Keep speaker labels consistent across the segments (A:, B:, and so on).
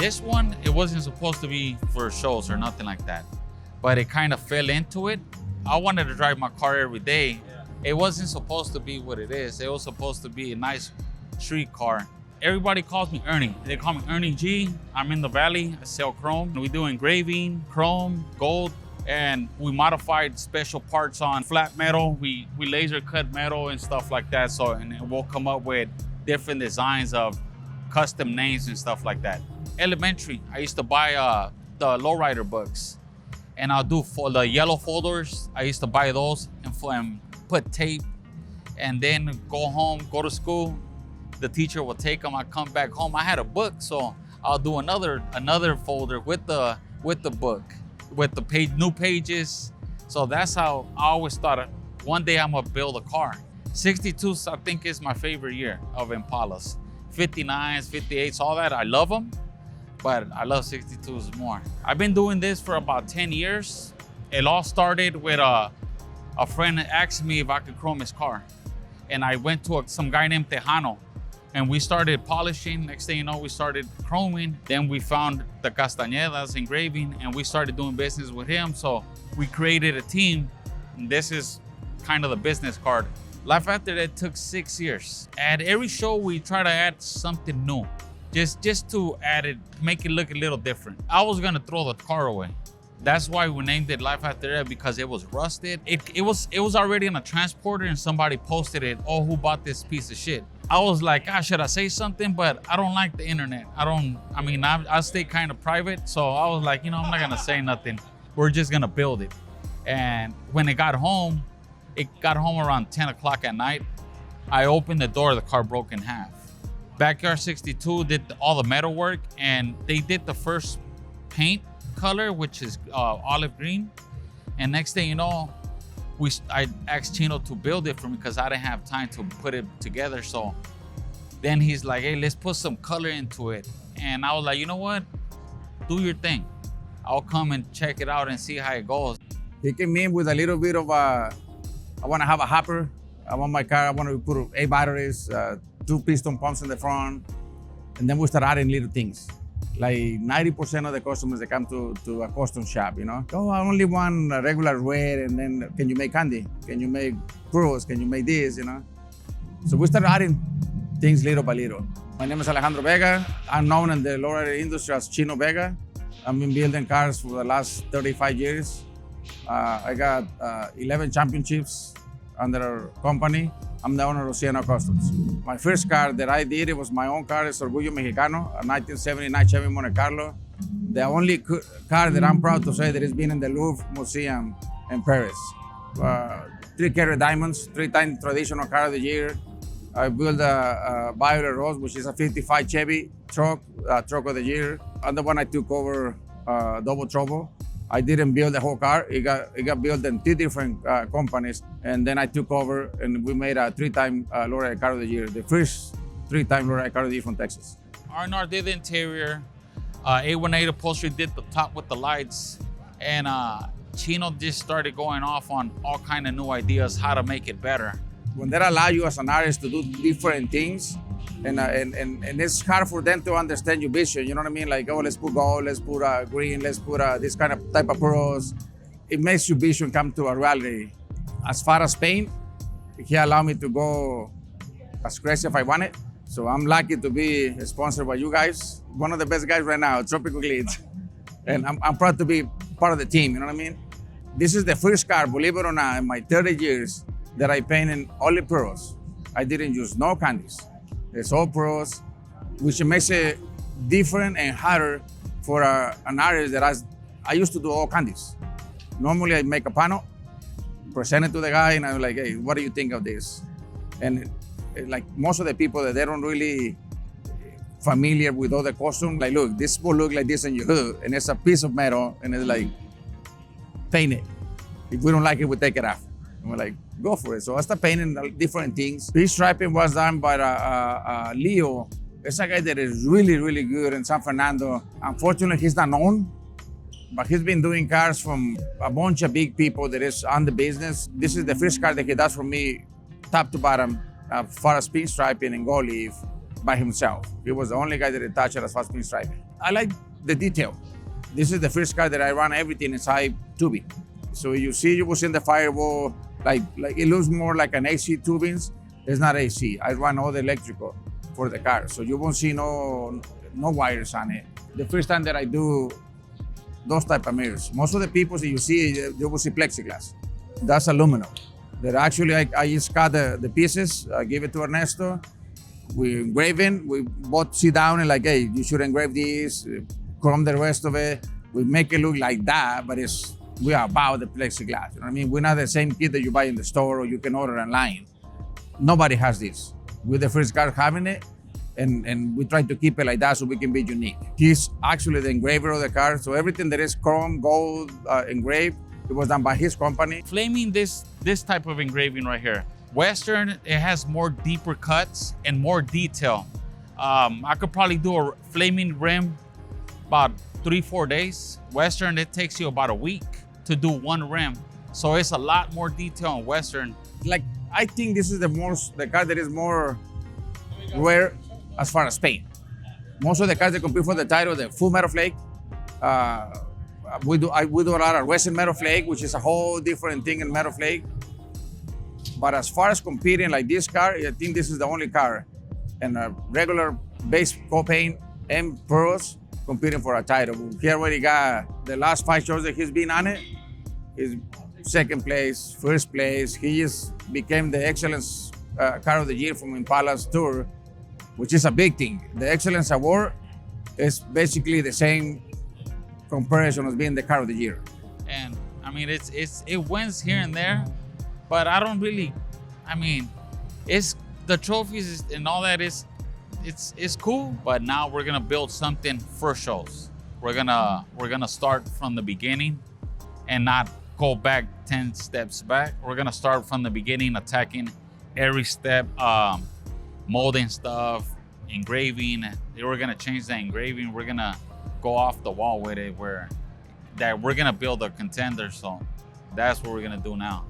A: This one, it wasn't supposed to be for shows or nothing like that, but it kind of fell into it. I wanted to drive my car every day. It wasn't supposed to be what it is. It was supposed to be a nice street car. Everybody calls me Ernie. They call me Ernie G. I'm in the Valley. I sell chrome. We do engraving, chrome, gold, and we modified special parts on flat metal. We laser cut metal and stuff like that. So, and we'll come up with different designs of custom names and stuff like that. Elementary, I used to buy the lowrider books, and I'll do for the yellow folders. I used to buy those and put tape, and then go home, go to school. The teacher will take them. I come back home. I had a book, so I'll do another folder with the book, with the new pages. So that's how I always thought one day I'm gonna build a car. 62s, I think, is my favorite year of Impalas. 59s, 58s, all that, I love them, but I love 62s more. I've been doing this for about 10 years. It all started with a friend asked me if I could chrome his car. And I went to some guy named Tejano, and we started polishing. Next thing you know, we started chroming. Then we found the Castañedas engraving, and we started doing business with him. So we created a team. And this is kind of the business card. Life After That took 6 years. At every show, we try to add something new, just to add it, make it look a little different. I was gonna throw the car away. That's why we named it Life After That, because it was rusted. It was already in a transporter, and somebody posted it, oh, who bought this piece of shit? I was like, gosh, should I say something? But I don't like the internet. I stay kind of private. So I was like, I'm not gonna say nothing. We're just gonna build it. And when it got home around 10 o'clock at night. I opened the door, the car broke in half. Backyard 62 did all the metal work, and they did the first paint color, which is olive green. And next thing you know, I asked Chino to build it for me because I didn't have time to put it together. So then he's like, hey, let's put some color into it. And I was like, you know what? Do your thing. I'll come and check it out and see how it goes.
B: He came in with a little bit of I want to have a hopper. I want my car, I want to put 8 batteries, 2 piston pumps in the front. And then we start adding little things. Like 90% of the customers that come to a custom shop, oh, I only want a regular red, and then can you make candy? Can you make pearls? Can you make this, So we started adding things little by little. My name is Alejandro Vega. I'm known in the lowrider industry as Chino Vega. I've been building cars for the last 35 years. I got 11 championships under our company. I'm the owner of Sienna Customs. My first car that I did, it was my own car, it's Orgullo Mexicano, a 1979 Chevy Monte Carlo. The only car that I'm proud to say that has been in the Louvre Museum in Paris. 3-carat diamonds, 3-time traditional car of the year. I built a Violet Rose, which is a 55 Chevy truck of the year. And the one I took over double trouble. I didn't build the whole car. It got built in 2 different companies. And then I took over, and we made a 3-time lowrider car of the year. The first 3-time lowrider car of the year from Texas.
A: R&R did the interior. 818 Upholstery did the top with the lights. And Chino just started going off on all kind of new ideas, how to make it better.
B: When they allow you as an artist to do different things, and it's hard for them to understand your vision, you know what I mean? Like, oh, let's put gold, let's put green, let's put this kind of type of pearls. It makes your vision come to a reality. As far as paint, he allowed me to go as crazy if I want it. So I'm lucky to be sponsored by you guys. One of the best guys right now, Tropical Glitz. And I'm proud to be part of the team, you know what I mean? This is the first car, believe it or not, in my 30 years that I painted only pearls. I didn't use no candies. It's all pearls, which makes it different and harder for an artist that I used to do all candies. Normally I make a panel, present it to the guy, and I'm like, hey, what do you think of this? And like most of the people that they don't really familiar with all the costume, like, look, this will look like this in your hood, and it's a piece of metal, and it's like, paint it. If we don't like it, we take it off. And we're like, go for it. So I started painting different things. Pinstriping was done by Leo. It's a guy that is really, really good in San Fernando. Unfortunately, he's not known, but he's been doing cars from a bunch of big people that is on the business. This is the first car that he does for me, top to bottom, as far as pinstriping and gold leaf by himself. He was the only guy that touched it as far as pinstriping. I like the detail. This is the first car that I run everything inside tubing. So you will see in the firewall, like it looks more like an AC tubings. It's not AC. I run all the electrical for the car. So you won't see no wires on it. The first time that I do those type of mirrors, most of the people that you see, you will see plexiglass. That's aluminum. That actually, I just cut the pieces, I give it to Ernesto. We engrave it. We both sit down and like, hey, you should engrave this, chrome the rest of it. We make it look like that, but we are about the plexiglass. You know what I mean? We're not the same kit that you buy in the store or you can order online. Nobody has this. We're the first car having it, and we try to keep it like that so we can be unique. He's actually the engraver of the car, so everything that is chrome, gold, engraved, it was done by his company.
A: Flaming this type of engraving right here. Western, it has more deeper cuts and more detail. I could probably do a flaming rim about 3-4 days. Western, it takes you about a week to do one rim. So it's a lot more detail on Western.
B: Like, I think this is the car that is more rare as far as paint. Most of the cars that compete for the title, the full metal flake, we do a lot of resin metal flake, which is a whole different thing in metal flake. But as far as competing like this car, I think this is the only car and a regular base coat paint and pearls competing for a title. He already got the last 5 shows that he's been on it. He's second place, first place. He just became the Excellence Car of the Year from Impala's tour, which is a big thing. The Excellence Award is basically the same comparison as being the Car of the Year.
A: And I mean, it wins here and there, but I don't really, I mean, it's the trophies and all that it's cool, but now we're gonna build something for shows. We're gonna start from the beginning and not go back 10 steps back. We're gonna start from the beginning, attacking every step, molding stuff, engraving. We're gonna change the engraving. We're gonna go off the wall with it, we're gonna build a contender. So that's what we're gonna do now.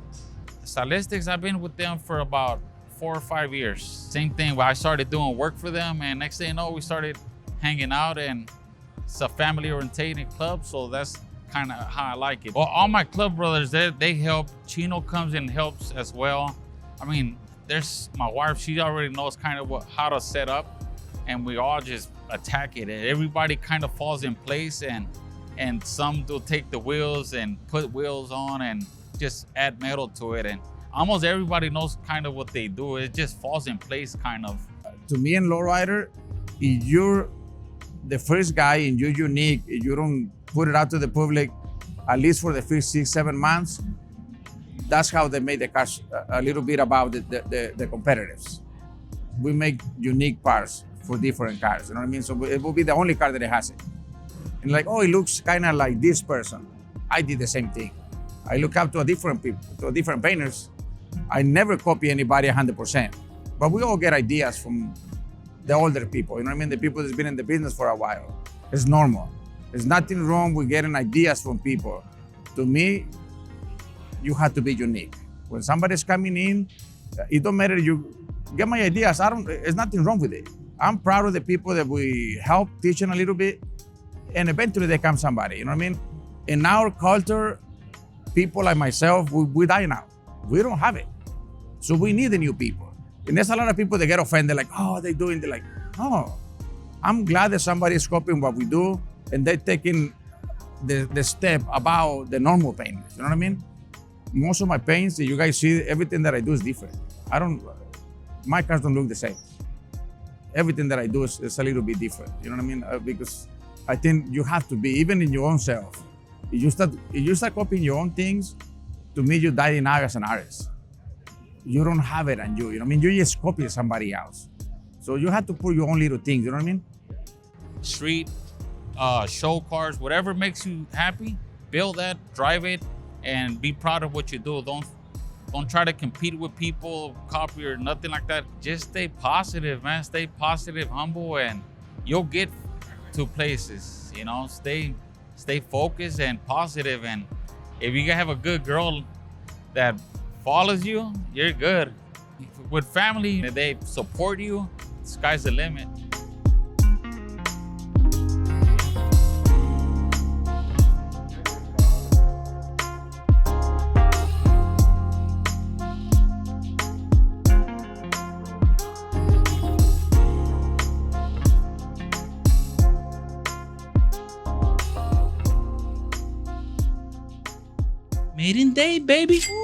A: Stylistics, I've been with them for about 4 or 5 years. Same thing, I started doing work for them, and next thing you know, we started hanging out, and it's a family-oriented club, so that's kind of how I like it. Well, all my club brothers, they help. Chino comes and helps as well. I mean, there's my wife, she already knows kind of how to set up, and we all just attack it. And everybody kind of falls in place, and some will take the wheels and put wheels on and just add metal to it. And almost everybody knows kind of what they do. It just falls in place kind of.
B: To me and lowrider, if you're the first guy and you're unique, if you don't put it out to the public, at least for the first 6-7 months, that's how they made the cars a little bit about the competitors. We make unique parts for different cars, you know what I mean? So it will be the only car that it has it. And like, oh, it looks kind of like this person. I did the same thing. I look up to different painters. I never copy anybody 100%, but we all get ideas from the older people, you know what I mean? The people that's been in the business for a while. It's normal. There's nothing wrong with getting ideas from people. To me, you have to be unique. When somebody's coming in, it don't matter, you get my ideas. There's nothing wrong with it. I'm proud of the people that we help teaching a little bit, and eventually they come somebody, you know what I mean? In our culture, people like myself, we die now. We don't have it. So we need the new people. And there's a lot of people that get offended, like, oh, they're like, no. I'm glad that somebody is copying what we do, and they're taking the step about the normal painters, you know what I mean? Most of my paints, you guys see, everything that I do is different. My cars don't look the same. Everything that I do is a little bit different, you know what I mean? Because I think you have to be, even in your own self. If you start copying your own things, to me, you die now as an artist. You don't have it on you, you know what I mean? You just copy somebody else. So you have to put your own little things, you know what I mean?
A: Street, show cars, whatever makes you happy, build that, drive it, and be proud of what you do. Don't try to compete with people, copy or nothing like that. Just stay positive, man. Stay positive, humble, and you'll get to places, you know? Stay focused and positive, and if you have a good girl that follows you, you're good. With family, if they support you, sky's the limit.
C: maiden day, baby.